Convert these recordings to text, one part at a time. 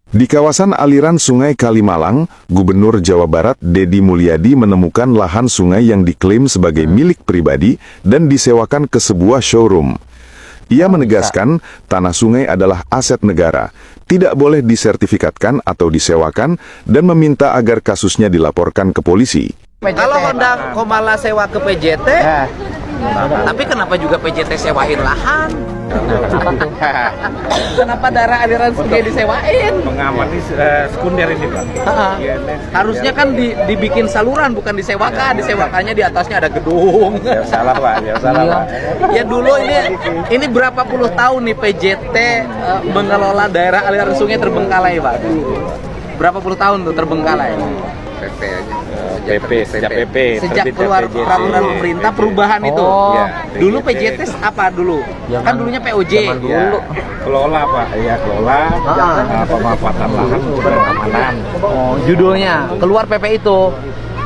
Di kawasan aliran Sungai Kalimalang, Gubernur Jawa Barat Deddy Mulyadi menemukan lahan sungai yang diklaim sebagai milik pribadi dan disewakan ke sebuah showroom. Ia menegaskan tanah sungai adalah aset negara, tidak boleh disertifikatkan atau disewakan, dan meminta agar kasusnya dilaporkan ke polisi. Kalau Honda Komala sewa ke PJT, tapi kenapa juga PJT sewain lahan? Kenapa daerah aliran sungai disewain? Mengamati sekunder ini, Pak. Harusnya kan dibikin saluran, bukan disewakan. Disewakannya di atasnya ada gedung. Ya salah, Pak. Ya salah, Pak. Ya dulu ini berapa puluh tahun nih PJT mengelola daerah aliran sungai terbengkalai, Pak. Berapa puluh tahun tuh terbengkalai? PP aja. Sejak PP. Sejak terbitnya keluar PJT. peraturan pemerintah perubahan itu. Ya, Dulu PJT apa dulu? Kan dulunya POJ. Ya, kelola, Pak. Ya, kelola pemanfaatan lahan untuk pengamanan. Oh, judulnya keluar PP itu.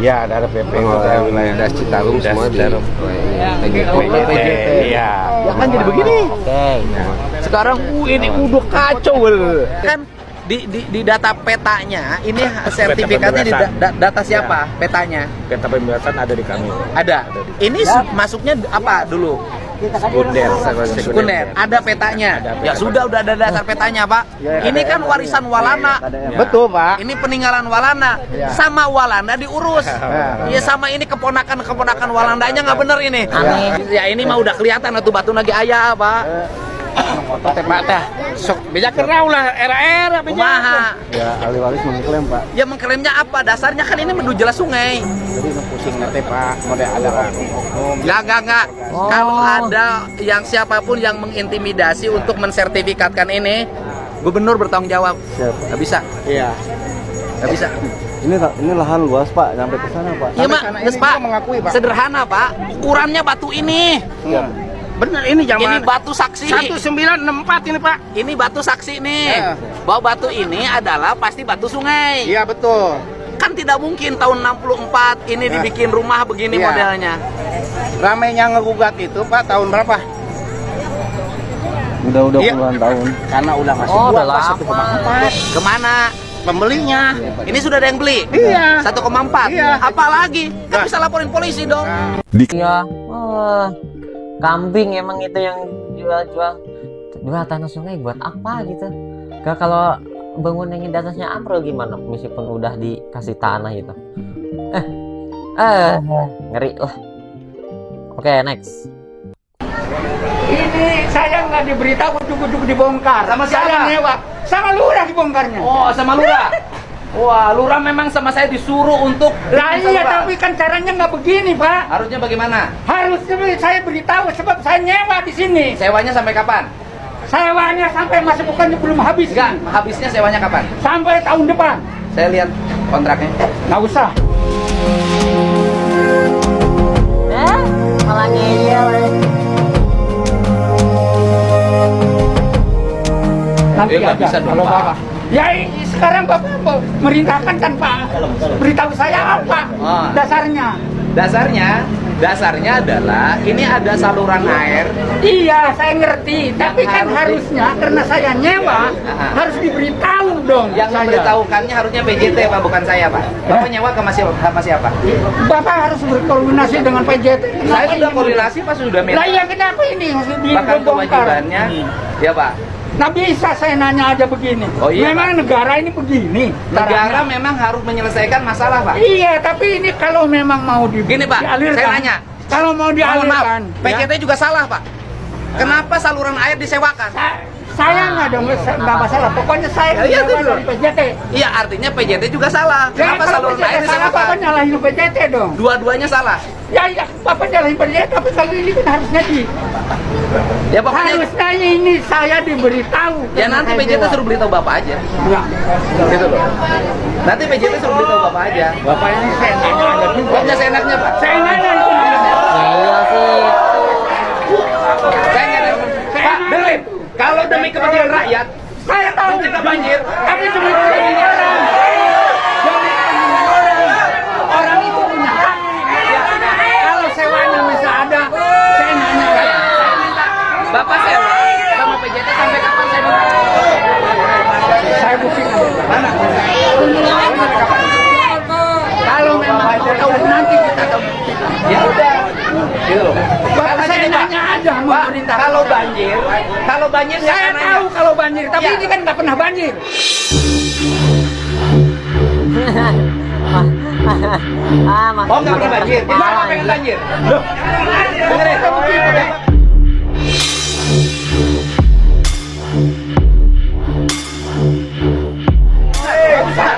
Ya, ada PP wilayah Das Citarum semua di PJT. Iya. Ya kan jadi begini. Sekarang ini udah kacau. Kan di data petanya ini sertifikatnya di data siapa petanya? Peta pembebasan ada di kami. Ada. Ini masuknya apa dulu? Sekunder. Ada petanya. Ya sudah udah ada dasar petanya, Pak. Ini kan warisan Walana. Betul, Pak. Ini peninggalan Walana. Sama Walanda diurus. Ya sama ini keponakan Walandanya nggak bener ini. Ya ini mah udah kelihatan atuh batu lagi ayah, Pak. Foto tembak teh. Sok beja kerau lah era-era beja. Ya, ahli waris mengklaim, Pak. Ya mengklaimnya apa? Dasarnya kan ini menuju jelas sungai. Jadi pusing nanti, Pak. Model ada oknum. Enggak. Kalau ada yang siapapun yang mengintimidasi untuk mensertifikatkan ini, gubernur bertanggung jawab. Nggak bisa. Iya. Nggak bisa. Ini lahan luas, Pak, sampai ke sana, Pak. Iya, Mak. Yes, Pak. Mengakui, Pak. Sederhana, Pak. Ukurannya batu ini. Bener ini zaman. Ini batu saksi. 1964 ini, Pak. Ini batu saksi nih. Ya. Bahwa batu ini adalah pasti batu sungai. Iya, betul. Kan tidak mungkin tahun 64 ini dibikin rumah begini Iya. modelnya. Ramainya ngegugat itu, Pak, tahun berapa? Udah Iya. puluhan tahun. Karena udah ngasih Oh, buah, udah Pak, lama. 1,4. Kemana? Pembelinya. Ini sudah ada yang beli? Iya. 1,4? Iya. Apalagi? Kan Nah. bisa laporin polisi dong. Iya, kambing emang itu yang jual tanah sungai buat apa gitu? Kalau bangunan yang di atasnya ambrol gimana? Meskipun udah dikasih tanah gitu. Ngeri lah. Oke, next. Ini saya nggak diberitahu cukup dibongkar. Sama siapa? Saya nyewa. Sama lurah dibongkarnya. Oh, sama lurah? Wah, lurah memang sama saya disuruh untuk Lah bikin iya, saluran. tapi kan caranya nggak begini, Pak. Harusnya bagaimana? Harusnya saya beritahu sebab saya nyewa di sini. Sewanya sampai kapan? Sewanya sampai masih bukannya belum habis. Enggak, habisnya sewanya kapan? Sampai tahun depan. Saya lihat kontraknya. Nggak usah. Malah ngeyel. Nanti nggak aja bisa dong, kalau Pak. Bapak. Ya sekarang Bapak merintahkan kan, Pak. Beritahu saya apa dasarnya? Dasarnya adalah ini ada saluran air. Iya, saya ngerti. Tapi kan harusnya karena saya nyewa harus diberitahu dong. Yang saya. memberitahukannya harusnya PJT, Pak, bukan saya, Pak. Bapak nyewa ke sama siapa? Bapak harus berkoordinasi dengan PJT. Saya sudah koordinasi, Pak, sudah minta. Lah iya, kenapa ini harus Bahkan dibongkar? kewajibannya, ya Pak. Nah bisa saya nanya aja begini. Oh, iya, memang negara ini begini. Negara caranya. memang harus menyelesaikan masalah, Pak. Iya, tapi ini kalau memang mau Gini, Pak, dialirkan. saya nanya. Kalau mau Mohon dialirkan. maaf, PJT juga salah, Pak. Kenapa saluran air disewakan? Saya nggak ada nggak masalah. Pokoknya saya Ya, iya, nyewa itu dari PJT. Iya, artinya PJT juga salah. Ya, Kenapa kalau saluran PJT air salah, Bapak disewakan? nyalahin PJT dong. Dua-duanya salah. Ya, Bapak nyalahin PJT, tapi kalau ini kan harusnya Ya pokoknya harusnya ini saya diberitahu. ya nanti Saya PJT jawab. suruh beritahu Bapak aja. Enggak. Gitu loh. Nanti PJT suruh beritahu Bapak aja. Bapak ini saya nanya ada juga. Pokoknya seenaknya, Pak. Saya nanya itu namanya. Iya sih. Saya nyari. Pak, dengerin. Kalau demi kepentingan rakyat, Saya tahu mencegah banjir, tapi demi kepentingan orang. Demi kepentingan orang. Orang itu punya hak. Kalau sewanya masih ada, saya nanya. Bapak sewa sama PJT sampai kapan saya minta? Saya buktikan. banjir nggak? Saya Sananya? tahu kalau banjir, tapi Ya. ini kan nggak pernah banjir. Oh, nggak pernah banjir. Gimana pengen banjir? Loh, dengerin. Bentar.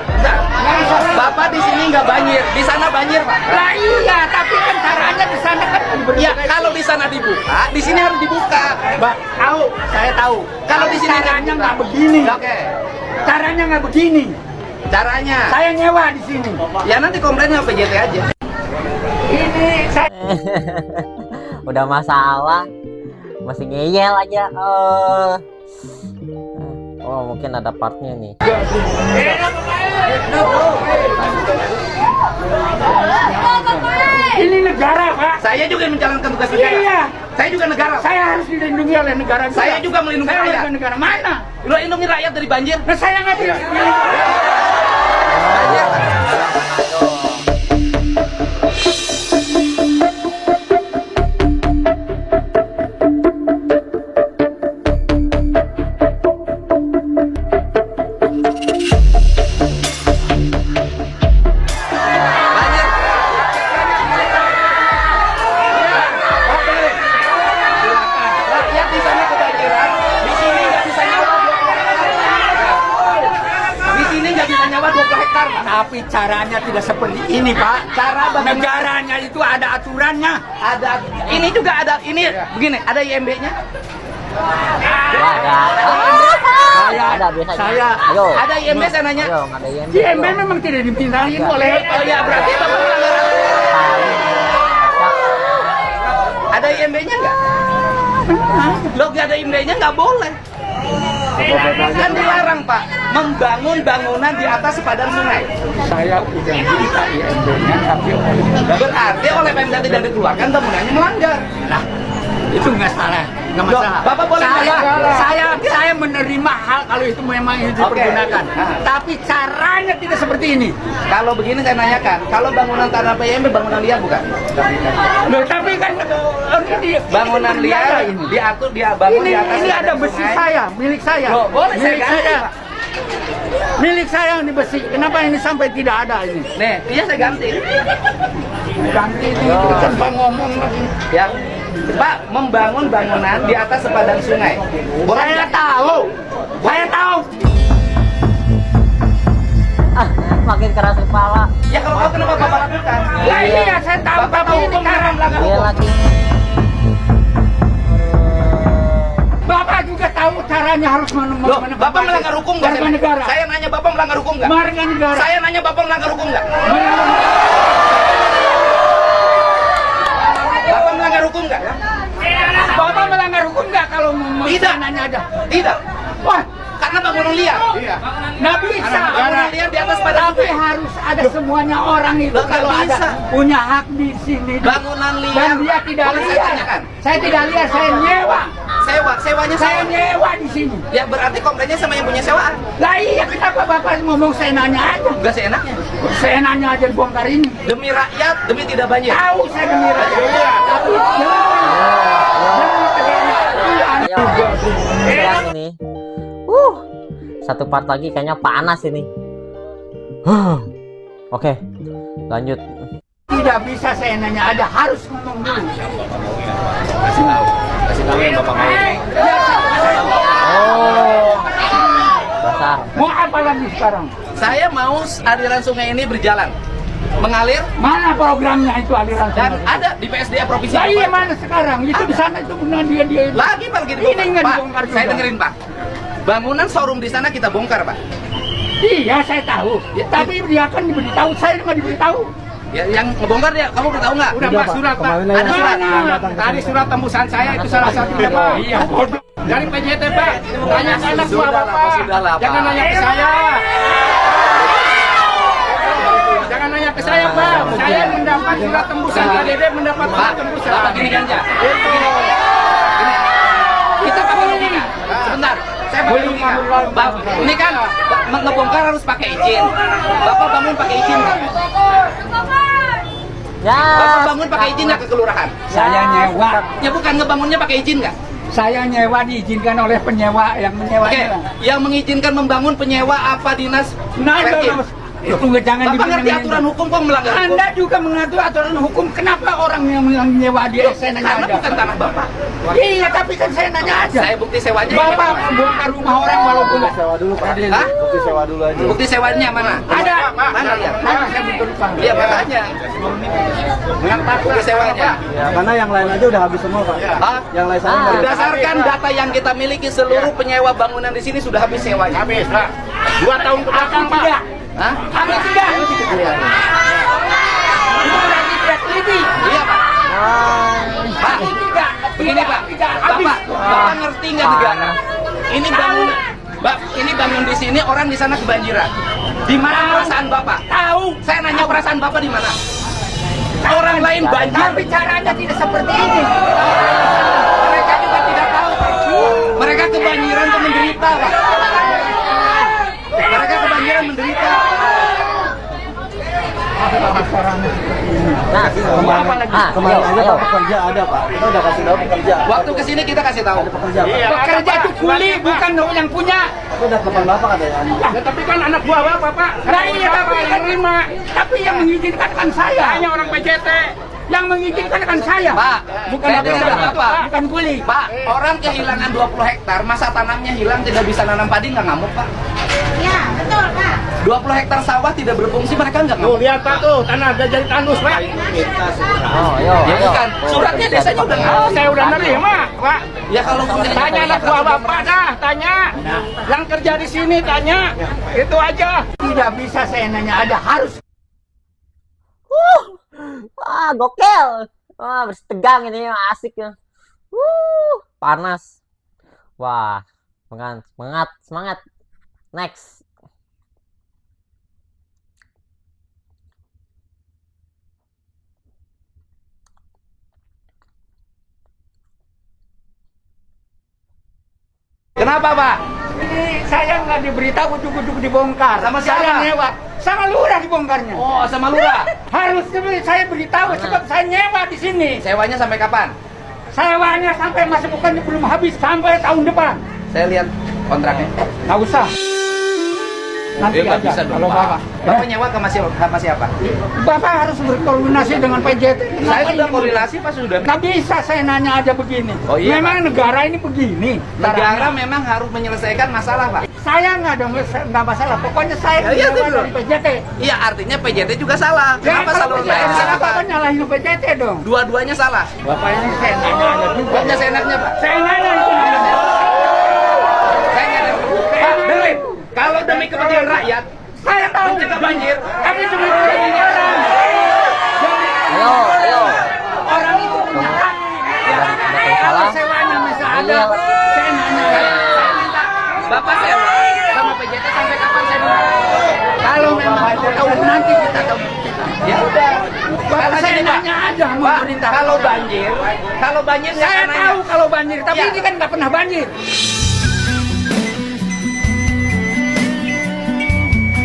Bapak di sini nggak banjir, di sana banjir, Pak. Lah iya, tapi kan caranya di sana kan Ya, kalau di sana dibuka, di sini harus dibuka. Mbak, tahu, saya tahu. Kalau di sini caranya nggak begini. Oke. Caranya nggak begini. Caranya. Saya nyewa di sini. Ya nanti komplainnya PJT aja. Ini saya Udah masalah masih ngeyel aja. Oh mungkin ada partnya nih. ini negara, Pak. Saya juga menjalankan tugas negara. Iya. Saya juga negara. Saya harus dilindungi oleh negara. Saya juga melindungi Saya rakyat. warga negara mana? Lo lindungi rakyat dari banjir. Nah, saya nggak dilindungi. Banjir. Banjir. Rakyat di sana kebanjiran, di sini nggak bisa nyawa 20 hektar. Di sini nggak bisa nyawa 20 hektar, Pak. Tapi caranya tidak seperti ini, Pak. Cara bagaimana? Negaranya itu ada aturannya. Ada, ini juga ada, ini begini, ada IMB-nya. Ada. Ada biasanya. saya- Ayo. Ada IMB sananya. Ayo, ada IMB. Di MB memang tidak dipindahin oleh. Oh ya, berarti Bapak melanggar aturan. Ada IMB-nya nggak? Lo nggak ada IMB-nya nggak boleh. Kan dilarang, Pak, membangun bangunan di atas sepadan sungai. Saya udah minta IMB-nya, tapi Berarti oleh Pemda tidak dikeluarkan, bangunannya melanggar. nah, itu nggak salah, nggak Loh, masalah. Bapak boleh saya menerima hal kalau itu memang itu Oke. dipergunakan. Nah. Tapi caranya tidak seperti ini. Kalau begini saya nanyakan, kalau bangunan tanah PMB bangunan liar bukan? Loh, tapi kan Bangunan ini liar ini. diatur dia bangun Ini di atas ada sepadan besi sungai. saya, milik saya. Loh, boleh saya milik ganti, saya. Pak. Milik saya ini besi. Kenapa ini sampai tidak ada ini? Nih, iya saya ganti. Ganti itu tanpa ngomong lagi. Ya, Pak, membangun bangunan di atas sepadan sungai. Boleh Saya nggak? tahu. Saya tahu. Makin keras kepala. Ya kalau tahu kenapa Bapak lakukan? Lah iya, saya tahu. Bapak Tapi ini hukum cara melanggar Dia hukum. lagi. Bapak juga tahu caranya harus Loh, Bapak melanggar hukum nggak? Warga negara. Saya nanya Bapak melanggar hukum nggak? Warga negara. Saya nanya Bapak melanggar hukum nggak? Bapak melanggar hukum nggak? Bapak melanggar hukum nggak kalau mau Tidak. nanya aja? Tidak. Wah, Karena bangunan liar. nggak bisa. Bangunan liar di atas sepadan Tapi sungai. harus ada semuanya orang itu Loh, kalau nggak ada bisa. punya hak di sini. Bangunan liar. Dan dia tidak Boleh saya liar. tanyakan? Saya tidak liar, saya nyewa. Sewanya Saya nyewa di sini. Ya berarti komplainnya sama yang punya sewaan. Lah iya, kenapa Bapak ngomong saya nanya aja? Enggak seenaknya. Saya nanya aja bongkar ini. Demi rakyat, demi tidak banjir. Tahu saya demi rakyat. Tapi Ayo. Keras ini. Satu part lagi kayaknya panas ini. Oke. Lanjut. tidak bisa saya nanya aja, harus ngomong dulu. Kasih tahu yang Bapak mau. Oh. Dasar. Mau apa lagi sekarang? Saya mau aliran sungai ini berjalan, mengalir, Mana programnya itu aliran dan sungai? ada di PSDA Provinsi Lah iya, Papua. mana sekarang? Itu di Ada. sana itu benar dia Lagi Pak, lagi Ini dibongkar. nggak Pak, dibongkar juga. saya dengerin Pak. Bangunan showroom di sana kita bongkar Pak. Iya, saya tahu. Ya, Tapi dia kan diberitahu, saya nggak diberitahu. Ya, yang ngebongkar dia, kamu udah tahu nggak? Udah Pak, surat Pak. Ada surat. Mana? Tadi surat tembusan saya itu salah satunya Pak. Iya, bodoh. Dari PJT Pak, tanya ke anak buah Sudahlah, Bapak. Pak, sudahlah, Pak. Jangan nanya ke saya. Jangan nanya ke saya Pak. Saya mendapat surat tembusan, PJT mendapat Pak, surat tembusan. Bapak gini kan ya? Itu. Kita pakai logika. Sebentar, saya pakai logika. Bapak, ini kan ngebongkar harus pakai izin. Bapak bangun pakai izin nggak? Ya. Bapak bangun pakai izin nggak ke kelurahan? Saya nyewa. Ya bukan ngebangunnya pakai izin nggak? Saya nyewa diizinkan oleh penyewa yang Oke, menyewanya. yang mengizinkan membangun penyewa apa dinas? Nah, Perkim? tunggu, jangan Bapak ngerti dibilang- aturan hukum kok melanggar hukum? Anda juga mengatur aturan hukum. Kenapa orang yang nyewa dia saya nanya Karena aja? bukan tanah Bapak. Iya, tapi kan saya nanya aja. Saya bukti sewanya. Bapak bongkar rumah orang walaupun Sewa dulu Pak. Hah? Bukti sewa dulu aja. Bukti sewanya mana? ada. Mana lihat? Mana saya belum lupa. Iya makanya. Bukti sewanya. Ya, karena yang lain aja udah habis semua Pak. Hah? Yang lain sana baru- Berdasarkan data yang kita miliki, seluruh penyewa bangunan di sini sudah habis sewanya. Habis, Pak. 2 tahun ke belakang, Pak. Hah? Habis tidak? Itu berarti tidak teliti. Iya Pak. Pak, Tidak. begini Pak. Bapak, Bapak ngerti nggak negara? Ini bangun, ini bangun di sini, orang di sana kebanjiran. Di mana perasaan Bapak? Tahu. Saya nanya perasaan Bapak di mana? Orang lain banjir, Tapi caranya tidak seperti ini. mereka juga tidak tahu Pak. Mereka kebanjiran itu menderita Pak. Mereka kebanjiran menderita. Nah, Kemarin aja Pak pekerja ada Pak. Kita udah kasih tahu pekerja. Waktu kesini kita kasih tahu. Pekerja Pak. Pekerja itu kuli, bukan yang punya. Itu udah telepon Bapak katanya. Ya, tapi kan anak buah Bapak, Pak. Nah, iya, Bapak yang terima. Tapi yang mengizinkan kan saya. Hanya orang PJT. Yang mengizinkan kan saya. Pak, bukan saya Bapak. dengar Bapak. Bukan kuli. Pak, orang kehilangan 20 hektar, masa tanamnya hilang, tidak bisa nanam padi, nggak ngamuk Pak? Ya, betul, Pak. 20 hektar sawah tidak berfungsi, mereka nggak Tuh, ngamuk. lihat Pak tuh, tanah udah jadi tandus, Pak. Oh, yo, Ya yo. bukan, suratnya desanya udah nggak. Oh, saya udah nerima, Pak. Ya kalau Tanya anak buah Bapak dah, tanya. Yang kerja di sini tanya. Itu aja. Tidak bisa saya nanya ada, harus. Wah, gokil. Wah, bersetegang ini asik ya. Panas. Wah, semangat, semangat. Next. Kenapa Pak? Ini saya nggak diberitahu ujuk-ujuk dibongkar. Sama siapa? Saya nyewa. Sama lurah dibongkarnya. Oh, sama lurah. Harus saya beritahu sebab saya nyewa di sini. Sewanya sampai kapan? Sewanya sampai masa bukannya belum habis sampai tahun depan. Saya lihat kontraknya. Nggak usah. Nanti nggak aja bisa dong kalau Pak. Bapak. Bapak nyewa ke sama siapa? Bapak harus berkoordinasi dengan PJT. Saya Kenapa sudah ini? koordinasi Pak sudah. Nggak bisa saya nanya aja begini. Oh, iya, Memang negara ini begini. Negara caranya. memang harus menyelesaikan masalah Pak. Saya nggak masalah. Pokoknya saya Ya, iya, nyewa betul. dari PJT. Iya, artinya PJT juga salah. Kenapa kalau selalu PJT lain salah, Pak? Bapak nyalahin PJT dong. Dua-duanya salah. Bapak ini saya nanya aja juga. Pokoknya seenaknya Pak. Saya nanya itu namanya. Saya nanya. Pak, dengerin. Kalau demi kepentingan rakyat, Saya tahu. mencegah banjir, Tapi cuma ini orang. Ayo, ayo. Orang itu punya hak. Ya, Betul kalau salah. sewanya masih ada, Iya. saya nanya. saya minta Bapak sewa sama PJT sampai kapan saya bilang? Kalau memang tahu nanti kita tahu. Ya udah. Bapak saya gini, Pak. nanya aja sama Pak, pemerintah. kalau banjir nggak Saya akan tahu nanya. kalau banjir, tapi Ya. ini kan nggak pernah banjir.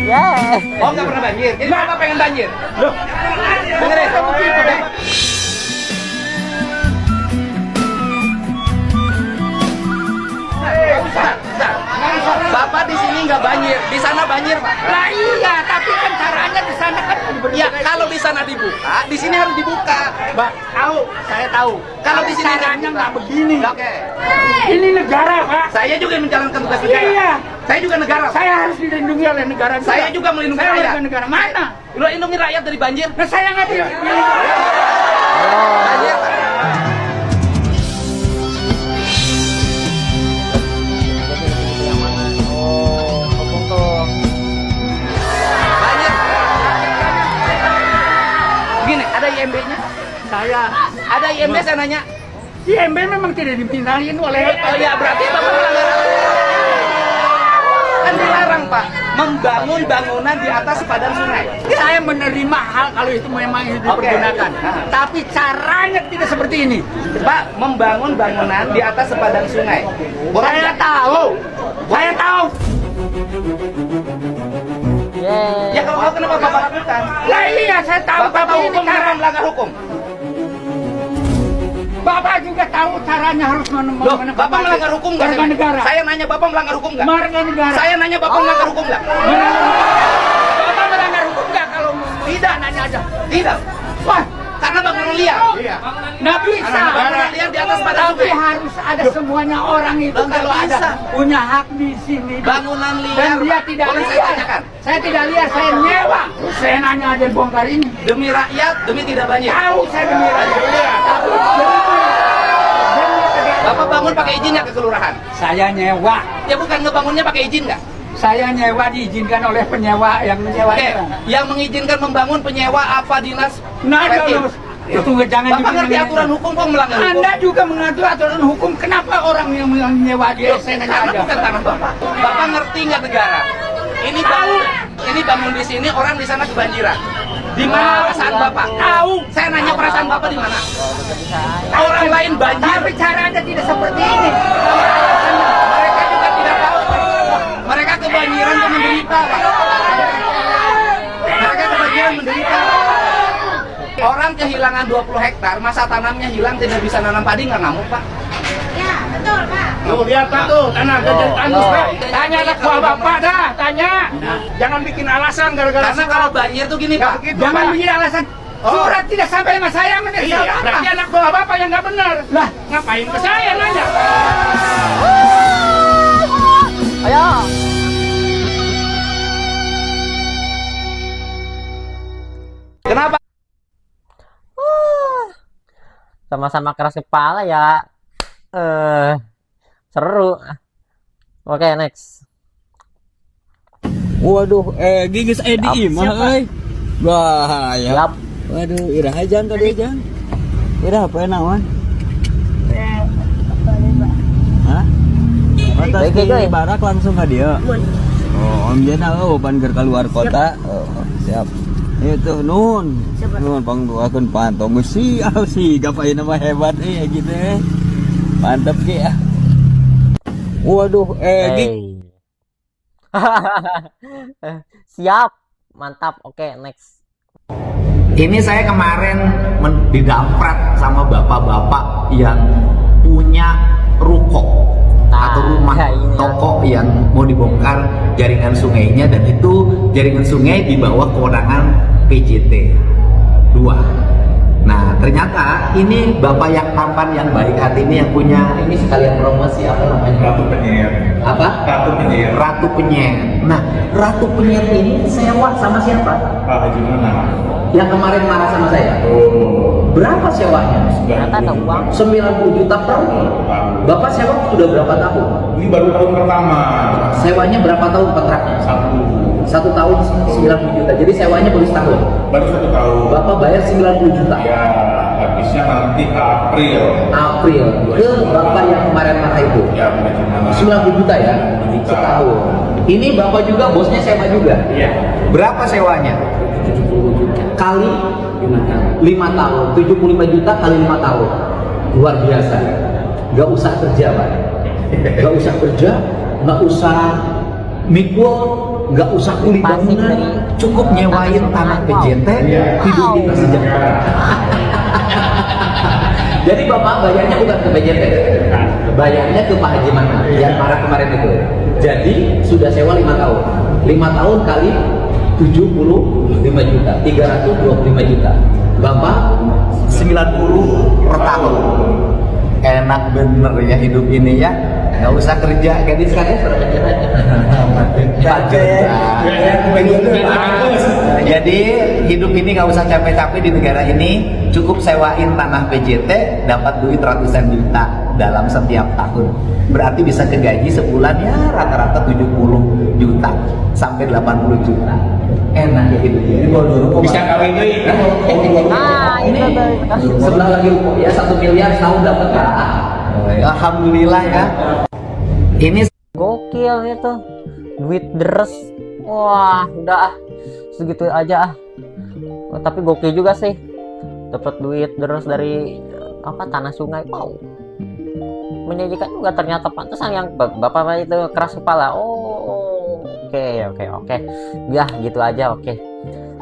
Yeah. Oh nggak pernah banjir. Jadi Bapak pengen banjir. Loh. Dengerin. Bentar, bentar. Bapak di sini nggak banjir, di sana banjir Pak. Lah iya, tapi kan caranya di sana kan Ya kalau di sana dibuka, di sini harus dibuka. Mbak, tahu, saya tahu. Kalau di sini caranya nggak begini. Oke. Ini negara, Pak. Saya juga menjalankan tugas negara. Iya. Saya juga negara. Saya harus dilindungi oleh negara. Saya juga melindungi Saya rakyat. warga negara mana? Lo lindungi rakyat dari banjir. Nah, saya nggak dilindungi. Banjir. Oh, kopong tuh. Banjir. Gini, ada IMB-nya. Saya Ada IMB saya nanya. IMB memang tidak dipindahin oleh. Oh ya berarti Bapak melanggar aturan. Kan dilarang Pak membangun bangunan di atas sepadan sungai. Saya menerima hal kalau itu memang itu dipergunakan. Oke. Tapi caranya tidak seperti ini. Pak membangun bangunan di atas sepadan sungai. Boleh Saya nggak? tahu. Saya tahu. Yeah. Ya kalau tahu kenapa Bapak lakukan? Lah iya, saya tahu. Bapak tahu Tapi ini hukum kenapa cara. melanggar hukum? Bapak Bapak juga tahu caranya harus Loh, Bapak melanggar hukum nggak? warga negara. Saya nanya Bapak melanggar hukum nggak? Warga negara. Saya nanya Bapak melanggar hukum nggak? Bapak melanggar hukum nggak kalau Tidak. nanya aja? Tidak. Wah, Karena bangunan liar. nggak bisa. Bangunan liar di atas badan Tapi sungai. harus ada semuanya orang itu Loh, nggak kalau ada bisa. punya hak di sini. Bangunan liar. Dan dia Pak. tidak Boleh saya liar. tanyakan? Saya tidak liar, saya nyewa. Saya nanya aja bongkar ini. Demi rakyat, demi tidak banyak. Tahu saya demi rakyat. Tahu. Bapak bangun pakai izin nggak ke kelurahan? Saya nyewa. Ya bukan ngebangunnya pakai izin nggak? Saya nyewa diizinkan oleh penyewa yang menyewa. Oke, yang mengizinkan membangun penyewa apa dinas? Nah, Perkim? tunggu jangan Bapak ngerti aturan hukum kok melanggar hukum? Anda juga mengatur aturan hukum. Kenapa orang yang menyewa dia? Saya nanya Karena aja. bukan tanah Bapak. Bapak ngerti nggak negara? Ini bangun di sini, orang di sana kebanjiran. Di mana perasaan Bapak? Tahu. Saya nanya perasaan Bapak di mana? Orang lain banjir. Tapi caranya tidak seperti ini. Mereka juga tidak tahu. Mereka kebanjiran dan menderita, Pak. Mereka kebanjiran menderita. Orang kehilangan 20 hektar, masa tanamnya hilang, tidak bisa nanam padi, nggak ngamuk, Pak. Ya, betul, Pak. Tuh, lihat Pak tuh, tanah gede tandus Pak. Tanya anak buah Bapak dah, tanya. Jangan bikin alasan gara-gara Karena kalau banjir tuh gini, Pak. Jangan bikin alasan. Surat tidak sampai sama saya, Iya, berarti anak buah Bapak yang nggak benar. Lah, ngapain ke saya nanya? Ayo. Kenapa? Sama-sama keras kepala ya. Seru. Oke, next. Waduh, gigis Edi mah euy. Bahaya. Siap. Waduh, irah ajan tadi ajan. Irah apa naon? Hah? Atas Baik, di baik. barak langsung ka dia. Oh, om jana pan keur keluar kota. Oh, siap. Itu nun pangduakeun pantong geus siap sih gapain mah hebat gitu mantap ki ya. Waduh Hey. Siap. Mantap. Oke, next. Ini saya kemarin didamprat sama bapak-bapak yang punya ruko atau rumah ya ini toko yang mau dibongkar jaringan sungainya, dan itu jaringan sungai di bawah kewenangan PJT 2. Nah, ternyata ini bapak yang tampan, yang baik hati ini yang punya ini sekalian promosi apa namanya? Ratu Penyihir. Apa? Ratu Penyihir. Ratu Penyihir. Nah, Ratu Penyihir ini sewa sama siapa? Pak Haji Mana? Yang kemarin marah sama saya. Oh. Berapa sewanya? Ternyata ada uang. 90 juta per tahun. Bapak sewa sudah berapa tahun? Ini baru tahun pertama. Sewanya berapa tahun kontraknya? Satu tahun 90 juta. Jadi sewanya baru setahun. Baru 1 tahun. Bapak bayar 90 juta. Ya, habisnya nanti April. April ke bapak yang kemarin marah itu. Ya, Pak Haji Mana? 90 juta ya? 90 juta. Setahun. Ini bapak juga bosnya sewa juga. Iya. Berapa sewanya? Kali 5 tahun. 75 juta kali 5 tahun. Luar biasa. Gak usah kerja, Pak. Gak usah kerja, gak usah mikul, gak usah kuli Pasif bangunan, dari cukup nyewain tanah PJT, hidup kita sejahtera. Jadi bapak bayarnya bukan ke PJT, bayarnya ke Pak Haji Mana yang marah kemarin itu. Jadi sudah sewa 5 tahun, 5 tahun kali 75 juta, 325 juta. Bapak 90 per tahun. Enak bener ya hidup ini ya, nggak usah kerja. Gadis kan jadi hidup ini nggak usah capek-capek di negara ini, cukup sewain tanah PJT, dapat duit ratusan juta dalam setiap tahun. Berarti bisa kegaji sebulan ya rata-rata 70 juta sampai 80 juta. Enak ya hidup ini. Bisa kawin deh. Ini sebelah lagi ya 1 miliar tahun dapat ya. Alhamdulillah ya. Ini Gokil itu. Duit deres. Wah, udah segitu aja tapi gokil juga sih. Dapat duit deres dari apa tanah sungai. Wow. Menjanjikan juga ternyata, pantesan yang bapak itu keras kepala. Oh, oke. Ya, gitu aja. Oke.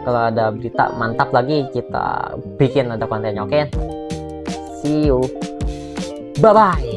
Kalau ada berita mantap lagi kita bikin ada kontennya. Oke. See you. Bye-bye.